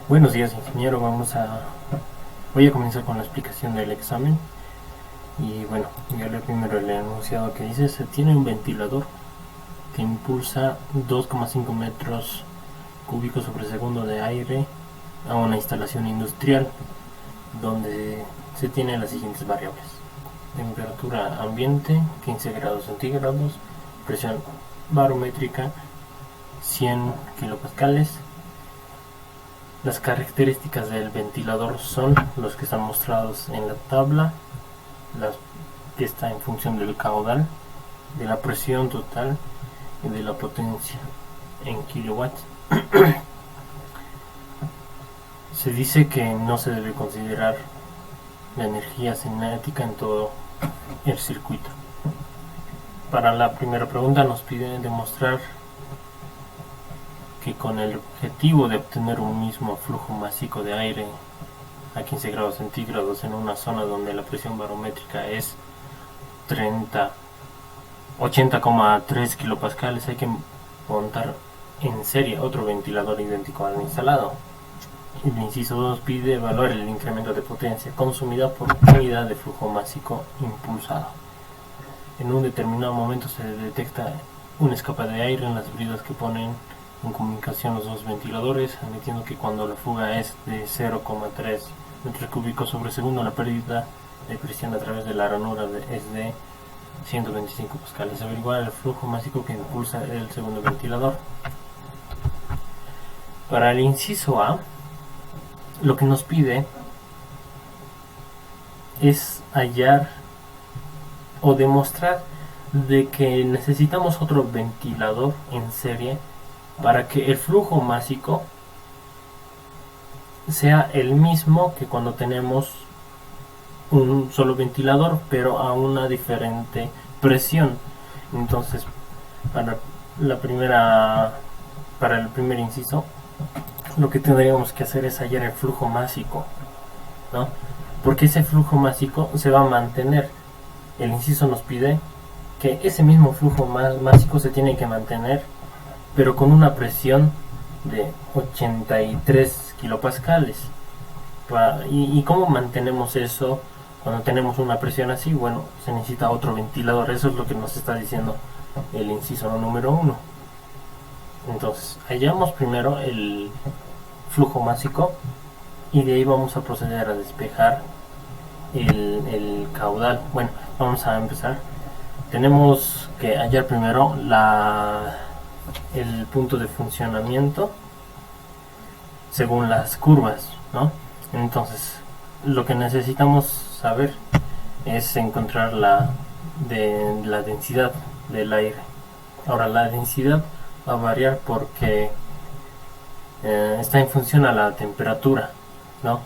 Buenos días, ingeniero. Voy a comenzar con la explicación del examen. Y bueno, ya le primero el enunciado que dice: se tiene un ventilador que impulsa 2,5 metros cúbicos sobre segundo de aire a una instalación industrial donde se tienen las siguientes variables: temperatura ambiente 15 grados centígrados, presión barométrica 100 kilopascales. Las características del ventilador son los que están mostrados en la tabla, que está en función del caudal, de la presión total y de la potencia en kilowatts. Se dice que no se debe considerar la energía cinética en todo el circuito. Para la primera pregunta nos pide demostrar que con el objetivo de obtener un mismo flujo masivo de aire a 15 grados centígrados en una zona donde la presión barométrica es 80,3 kilopascales, hay que montar en serie otro ventilador idéntico al instalado. El inciso 2 pide evaluar el incremento de potencia consumida por unidad de flujo masivo impulsado. En un determinado momento se detecta un escape de aire en las bridas que ponen en comunicación los dos ventiladores, admitiendo que cuando la fuga es de 0,3 metros cúbicos sobre segundo, la pérdida de presión a través de la ranura es de 125 pascales. Averiguar el flujo masivo que impulsa el segundo ventilador. Para el inciso A, lo que nos pide es hallar o demostrar de que necesitamos otro ventilador en serie para que el flujo másico sea el mismo que cuando tenemos un solo ventilador, pero a una diferente presión. Entonces, para para el primer inciso, lo que tendríamos que hacer es hallar el flujo másico, ¿no? Porque ese flujo másico se va a mantener. El inciso nos pide que ese mismo flujo másico se tiene que mantener, pero con una presión de 83 kilopascales. ¿Y cómo mantenemos eso cuando tenemos una presión así? Bueno, se necesita otro ventilador. Eso es lo que nos está diciendo el inciso número 1. Entonces, hallamos primero el flujo másico y de ahí vamos a proceder a despejar el caudal. Bueno, vamos a empezar. Tenemos que hallar primero el punto de funcionamiento según las curvas, ¿no? Entonces, lo que necesitamos saber es encontrar la densidad del aire. Ahora, la densidad va a variar porque está en función a la temperatura, ¿no?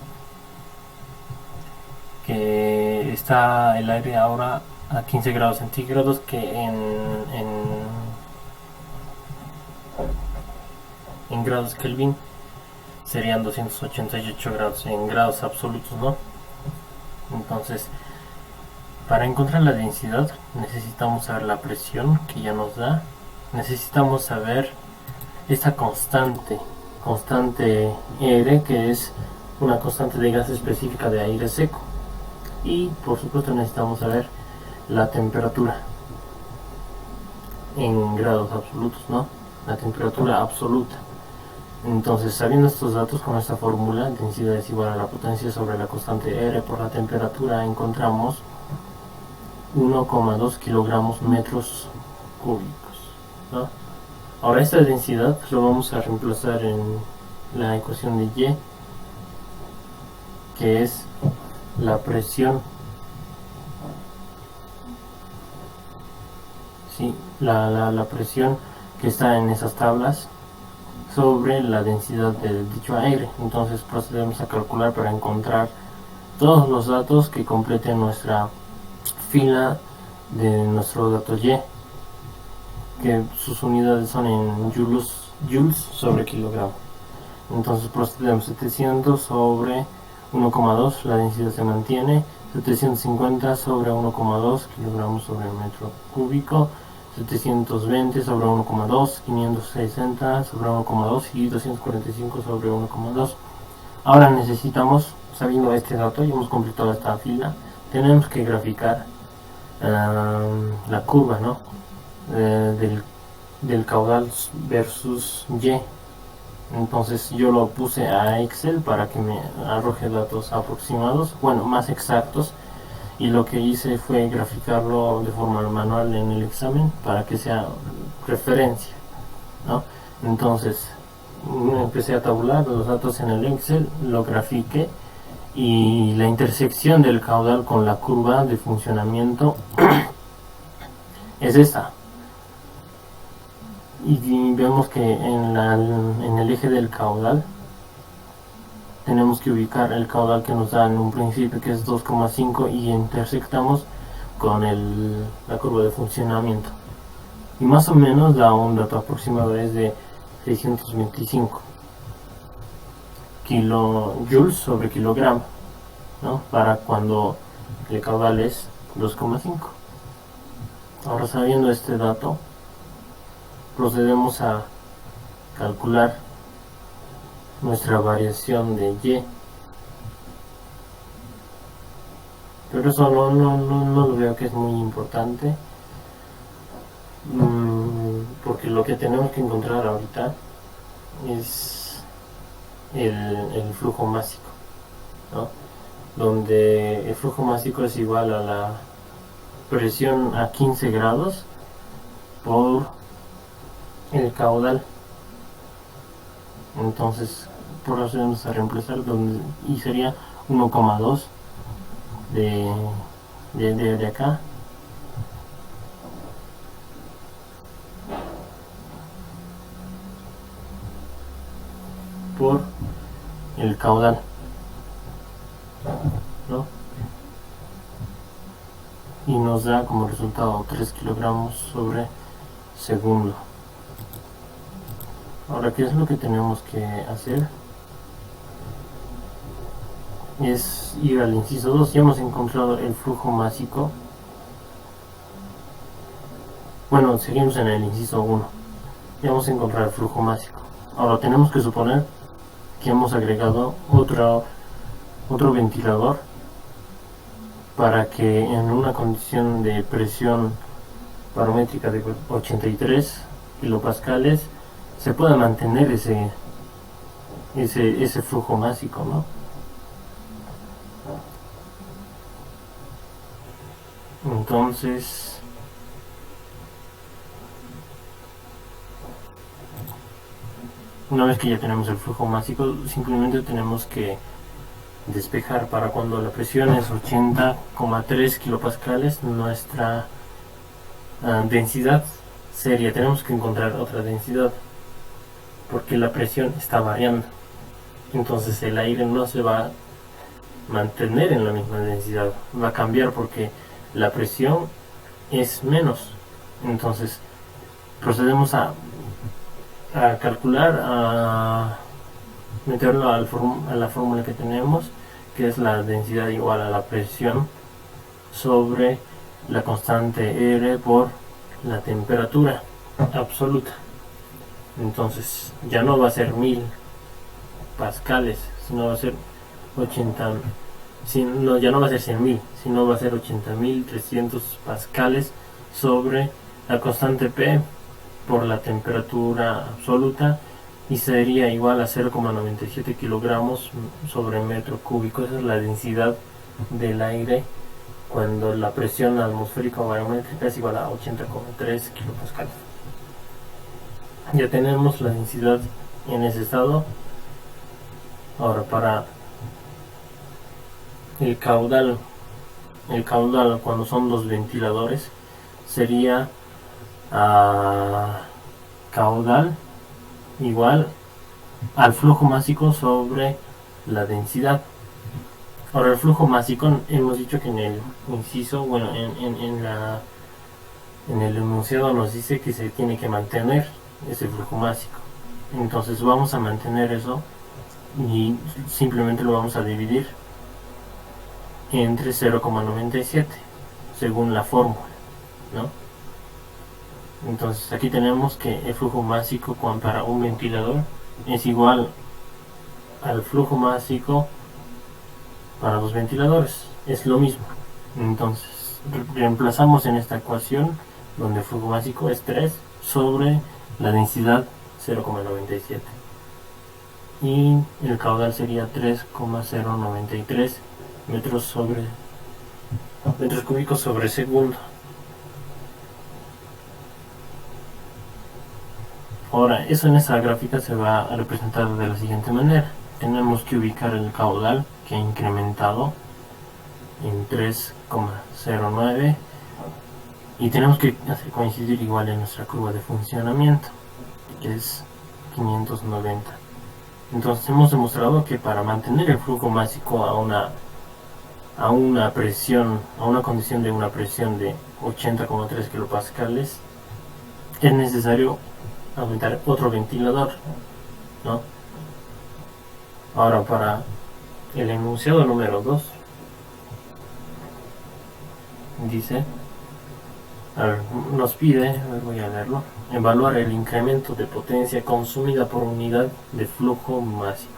Que está el aire ahora a 15 grados centígrados, que en grados Kelvin serían 288 grados en grados absolutos, ¿no? Entonces, para encontrar la densidad necesitamos saber la presión que ya nos da, necesitamos saber esta constante R, que es una constante de gas específica de aire seco, y por supuesto necesitamos saber la temperatura en grados absolutos, ¿no? La temperatura absoluta. Entonces, sabiendo estos datos, con esta fórmula, densidad es igual a la potencia sobre la constante R por la temperatura, encontramos 1,2 kilogramos metros cúbicos, ¿no? Ahora, esta densidad lo vamos a reemplazar en la ecuación de Y, que es la presión, ¿sí? La presión que está en esas tablas sobre la densidad de dicho aire. Entonces procedemos a calcular para encontrar todos los datos que completen nuestra fila de nuestro dato Y, que sus unidades son en joules sobre kilogramo. Entonces procedemos 700 sobre 1,2, la densidad se mantiene, 750 sobre 1,2 kilogramos sobre metro cúbico, 720 sobre 1,2, 560 sobre 1,2 y 245 sobre 1,2. Ahora necesitamos, sabiendo este dato y hemos completado esta fila, tenemos que graficar la curva, ¿no? Del caudal versus Y. Entonces yo lo puse a Excel para que me arroje datos aproximados, bueno, más exactos, y lo que hice fue graficarlo de forma manual en el examen para que sea referencia, ¿no? Entonces empecé a tabular los datos en el Excel, lo grafiqué, y la intersección del caudal con la curva de funcionamiento es esta. Y vemos que en el eje del caudal tenemos que ubicar el caudal que nos da en un principio, que es 2,5, y intersectamos con la curva de funcionamiento, y más o menos da un dato aproximado es de 625 kilojoules sobre kilogramo, ¿no? Para cuando el caudal es 2,5. Ahora, sabiendo este dato, procedemos a calcular nuestra variación de Y, pero eso no lo veo que es muy importante, porque lo que tenemos que encontrar ahorita es el flujo másico, ¿no? Donde el flujo másico es igual a la presión a 15 grados por el caudal. Entonces procedemos a reemplazar y sería 1,2 de acá por el caudal, ¿no? Y nos da como resultado 3 kilogramos sobre segundo. Ahora, ¿qué es lo que tenemos que hacer? Es ir al inciso 2. Ya hemos encontrado el flujo másico. Bueno, seguimos en el inciso 1. Ya hemos encontrado el flujo másico. Ahora tenemos que suponer que hemos agregado otro ventilador para que en una condición de presión barométrica de 83 kilopascales se pueda mantener ese flujo másico, ¿no? Entonces, una vez que ya tenemos el flujo másico, simplemente tenemos que despejar para cuando la presión es 80,3 kilopascales nuestra densidad seria. Tenemos que encontrar otra densidad porque la presión está variando, entonces el aire no se va a mantener en la misma densidad, va a cambiar porque la presión es menos. Entonces procedemos a calcular, a meterlo a la fórmula que tenemos, que es la densidad igual a la presión sobre la constante R por la temperatura absoluta. Entonces ya no va a ser 1000 pascales, sino va a ser 80, ya no va a ser 100.000, sino va a ser 80.300 pascales sobre la constante P por la temperatura absoluta, y sería igual a 0,97 kilogramos sobre metro cúbico. Esa es la densidad del aire cuando la presión atmosférica o barométrica es igual a 80,3 kilopascales. Ya tenemos la densidad en ese estado. Ahora, para el caudal cuando son dos ventiladores sería caudal igual al flujo másico sobre la densidad. Ahora, el flujo másico hemos dicho que en el inciso, bueno, en el enunciado nos dice que se tiene que mantener ese flujo másico. Entonces vamos a mantener eso y simplemente lo vamos a dividir entre 0,97 según la fórmula, ¿no? Entonces aquí tenemos que el flujo másico para un ventilador es igual al flujo másico para los ventiladores. Es lo mismo. Entonces reemplazamos en esta ecuación donde el flujo básico es 3 sobre la densidad 0,97 y el caudal sería 3,093 metros cúbicos sobre segundo. Ahora, eso en esta gráfica se va a representar de la siguiente manera. Tenemos que ubicar el caudal que ha incrementado en 3,09 y tenemos que hacer coincidir igual en nuestra curva de funcionamiento, que es 590. Entonces hemos demostrado que para mantener el flujo másico a una condición de una presión de 80,3 kilopascales es necesario aumentar otro ventilador, ¿no? Ahora, para el enunciado número 2 dice, nos pide, voy a leerlo, evaluar el incremento de potencia consumida por unidad de flujo másico.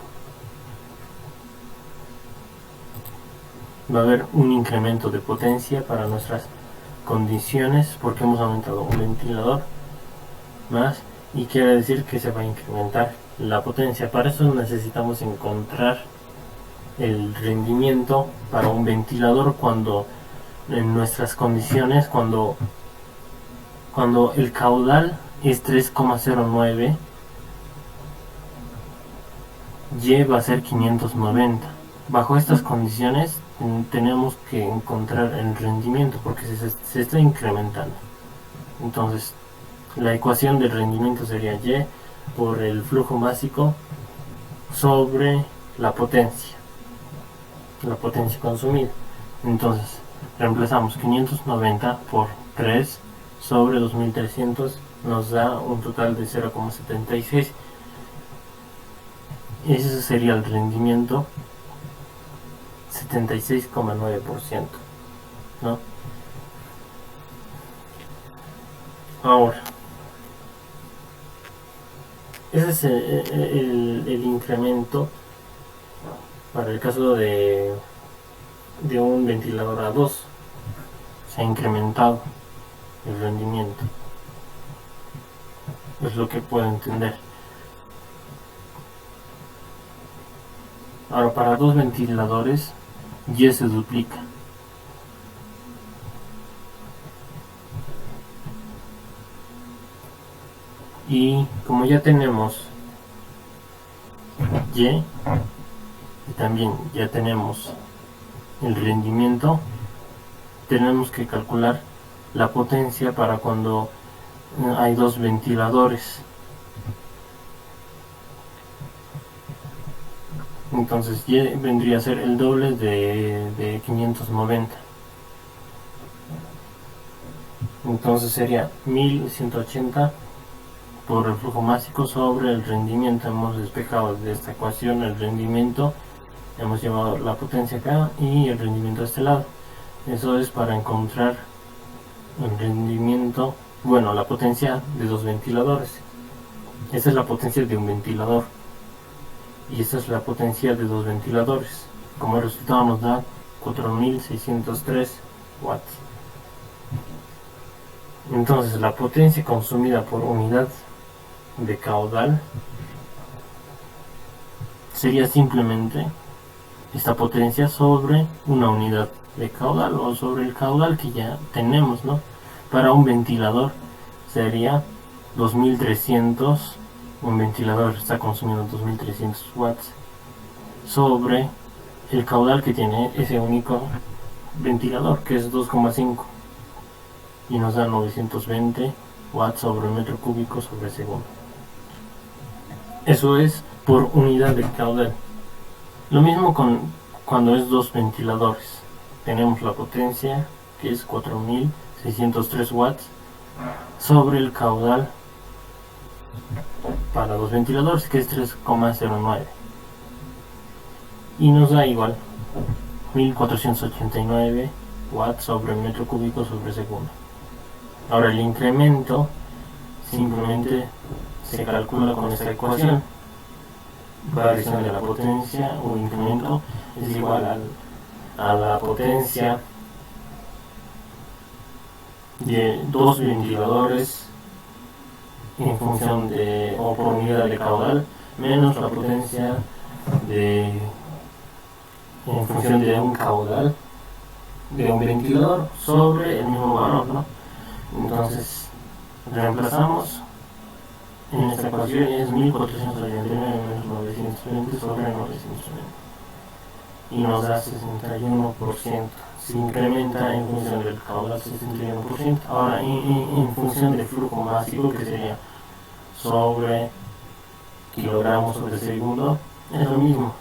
Va a haber un incremento de potencia para nuestras condiciones porque hemos aumentado un ventilador más y quiere decir que se va a incrementar la potencia. Para eso necesitamos encontrar el rendimiento para un ventilador cuando en nuestras condiciones, cuando el caudal es 3,09, Y va a ser 590. Bajo estas condiciones tenemos que encontrar el rendimiento porque se está incrementando. Entonces la ecuación del rendimiento sería Y por el flujo másico sobre la potencia consumida. Entonces reemplazamos 590 por 3 sobre 2300, nos da un total de 0,76. Ese sería el rendimiento, 76,9%, ¿no? Ahora, ese es el incremento para el caso de un ventilador A2. Se ha incrementado el rendimiento, es lo que puedo entender. Ahora, para dos ventiladores Y se duplica. Y como ya tenemos Y también ya tenemos el rendimiento, tenemos que calcular la potencia para cuando hay dos ventiladores. Entonces Y vendría a ser el doble de 590. Entonces sería 1180 por el flujo másico sobre el rendimiento. Hemos despejado de esta ecuación el rendimiento, hemos llevado la potencia acá y el rendimiento a este lado. Eso es para encontrar el rendimiento, bueno, la potencia de dos ventiladores. Esta es la potencia de un ventilador y esta es la potencia de dos ventiladores. Como resultado nos da 4603 watts. Entonces la potencia consumida por unidad de caudal sería simplemente esta potencia sobre una unidad de caudal o sobre el caudal que ya tenemos, ¿no? Para un ventilador sería 2300, un ventilador está consumiendo 2300 watts sobre el caudal que tiene ese único ventilador, que es 2,5, y nos da 920 watts sobre metro cúbico sobre segundo. Eso es por unidad de caudal. Lo mismo cuando es dos ventiladores. Tenemos la potencia que es 4603 watts sobre el caudal para dos ventiladores que es 3,09 y nos da igual 1489 watts sobre metro cúbico sobre segundo. Ahora el incremento simplemente se calcula con esta ecuación. variación de la potencia o incremento es igual a la potencia de dos ventiladores en función de o por unidad de caudal menos la potencia de en función de un caudal de un ventilador sobre el mismo valor, ¿no? Entonces reemplazamos en esta ecuación es 1489 menos 920 sobre 920 y nos da 61%. Se incrementa en función del caudal 61%. Ahora en función del flujo másico, que sería sobre kilogramos sobre segundo, es lo mismo.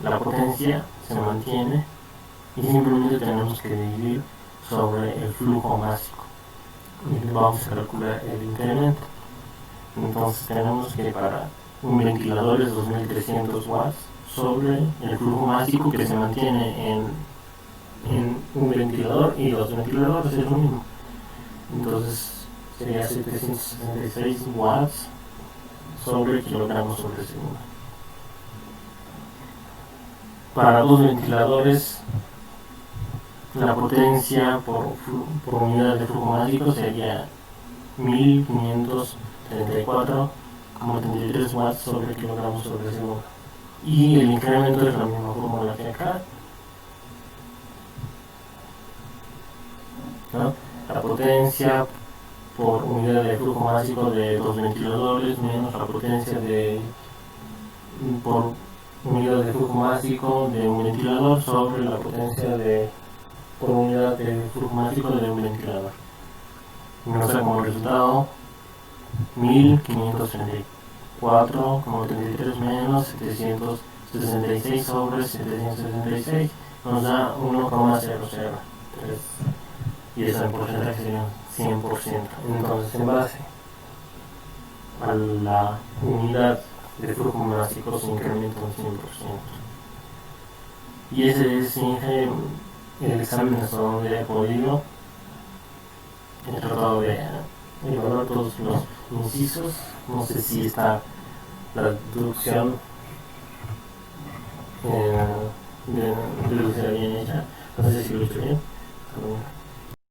La potencia se mantiene y simplemente tenemos que dividir sobre el flujo másico y vamos a calcular el incremento. Entonces tenemos que para un ventilador es 2300 watts sobre el flujo másico que se mantiene en un ventilador y los ventiladores es lo mismo. Entonces sería 766 watts sobre kilogramos sobre segundo. Para dos ventiladores la potencia por unidad de flujo másico sería 1534,33 watts sobre kilogramos sobre segundo. Y el incremento es la misma fórmula que acá, ¿no? La potencia por unidad de flujo másico de dos ventiladores menos la potencia por unidad de flujo másico de un ventilador sobre la potencia por unidad de flujo másico de un ventilador. Y nos da como resultado 1534,33 menos 766 sobre 766 nos da 1,003 y eso en porcentaje sería 100%. Entonces en base a la unidad de flujo másico se incrementa un 100%. Y ese es el examen hasta donde he podido. He tratado de evaluar todos los incisos. No sé si está la deducción bien hecha. No sé si lo he hecho bien.